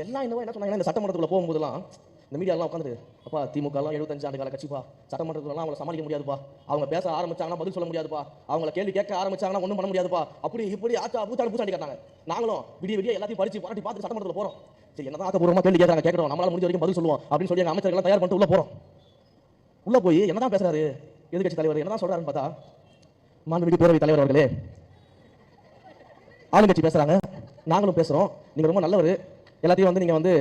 எல்லாம் என்ன சொன்னாங்கன்னா, இந்த சட்டமன்றத்துக்குள்ள போகும்போதெல்லாம் இந்த மீடியாலாம் உட்காந்துட்டு, அப்பா திமுகலாம் 75 ஆண்டு கால கட்சிப்பா, சட்டமன்றத்துலலாம் அவங்கள சமாளிக்க முடியாதுப்பா, அவங்க பேச ஆரம்பிச்சாங்கன்னா பதில் சொல்ல முடியாதுப்பா, அவங்கள கேள்வி கேட்க ஆரம்பிச்சாங்கன்னா ஒன்றும் பண்ண முடியாதுப்பா, அப்படி இப்படி ஆச்சா பூச்சாண்டி காட்டாங்க. நாங்களும் விடிய விடிய எல்லாத்தையும் படிச்சு பாராட்டி பார்த்து சட்டமன்றத்தில் போறோம். சரி, என்னதான் ஆக்கப்பூர்வமா கேள்வி கேட்கறாங்க, கேட்கறோம், நம்மளால முடிஞ்ச வரைக்கும் பதில் சொல்லுவோம் அப்படின்னு சொல்லி எங்க அமைச்சர்கள் தயார் பண்ணிட்டு உள்ள போறோம். உள்ள போய் என்னதான் பேசுறாரு எதிர்கட்சி தலைவர், என்னதான் சொல்றாருன்னு பார்த்தா, மாண்புமிகு பேரவை தலைவர் அவர்களே, ஆளுங்கட்சி பேசுறாங்க, நாங்களும் பேசுறோம், நீங்க ரொம்ப நல்லவர், எல்லாத்தையும் வந்து நீங்க வந்து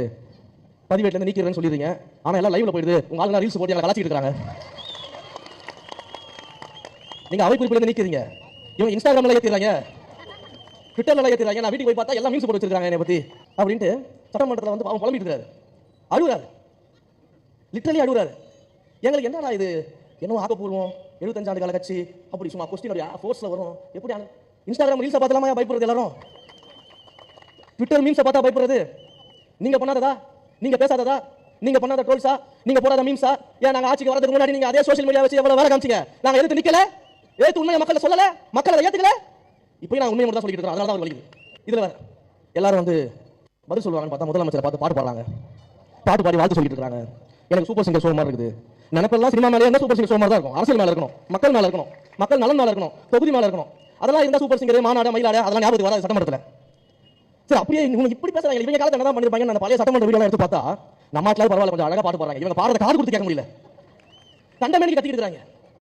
பதிவேட்ல இருந்து நீக்கிறேன்னு சொல்லிடுறீங்க, ஆனா எல்லாம் லைவ்ல போயிடுது, உங்க ஆளுங்க ரீல்ஸ் போட்டு எங்களை கலாச்சிட்டு இருக்காங்க. நீங்க அவை குறிப்பில இருந்து நீக்கிறீங்க, இவங்க இன்ஸ்டாகிராம்ல ஏத்திடுறாங்க, ட்விட்டர்ல ஏத்திடுறாங்க, நான் வீட்டுக்கு போய் பார்த்தா எல்லாம் மீம்ஸ் போட்டு வச்சிருக்காங்க என்னை பத்தி அப்படின்ட்டு சட்டமன்றத்தில் வந்து அவன் புலம்பிட்டு இருக்காரு, அழுகுறாரு, லிட்டரலி அழுகுறாரு. எங்களுக்கு என்னடா இது, என்ன ஆக்கப்பூர்வம் 75 ஆண்டு கால கட்சி அப்படி சும்மா கொஸ்டின் ஃபோர்ஸ்ல வரும், எப்படி இன்ஸ்டாகிராம் ரீல்ஸை பார்த்தலாமா பயப்படுறது எல்லாரும், ட்விட்டர் மீம்ஸை பார்த்தா பயப்படுறது, நீங்க பண்ணாததா, நீங்க பேசாததா, நீங்க பண்ணாத ட்ரோல்ஸா, நீங்க போடாத மீம்ஸா, ஏன் நாங்க ஆட்சிக்கு வரதுக்கு முன்னாடி நீங்க அதே சோஷியல் மீடியா வச்சு எவ்வளவு வேலை காமிச்சீங்க, நாங்க எதிர்த்து நிக்கல, ஏத்து உண்மையை மக்கள் சொல்லல, மக்கள் அதை ஏத்துக்கல, இப்போ நான் உண்மையை மட்டும் தான் சொல்லிட்டு இருக்கேன், அதனால தான் வலிக்குது. இதுல வேற எல்லாரும் வந்து பதில் சொல்லுவாங்கன்னு பார்த்தா முதலமைச்சரை பார்த்து பாட்டு பாடுறாங்க, பாட்டு பாடி வாழ்த்து சொல்லிட்டு இருக்காங்க. எனக்கு சூப்பர் சிங்கர் ஷோ மாதிரி இருக்குது, நினைப்பெல்லாம் சினிமா மேலே என்ன சூப்பர் சிங்கர் ஷோ மாதிரி தான் இருக்கும், அரசியல் மேல இருக்கணும், மக்கள் மேல இருக்கணும், மக்கள் நலன் மேல இருக்கணும், தொகுதி மேல இருக்கணும், அதெல்லாம் இருந்தா சூப்பர் சிங்கர் மாநாடு மயிலாடு அதெல்லாம் ஞாபகத்துக்கு வராது சட்டமன்றத்தில். சரி, அப்படியே இவங்க இப்படி பேசுறாங்க, இவங்க காலத்துல என்ன பண்ணிருப்பாங்க, அந்த பழைய சட்டமன்ற வீடியோ எடுத்து பார்த்தா நம்ம நாட்டில பரவாயில்ல கொஞ்சம் அழகா பாட்டு பாடுறாங்க, இவங்க பாடுறத காது கொடுத்து கேட்க முடியல, கண்டமேனிக்கு கத்திக்கிட்டு இருக்காங்க.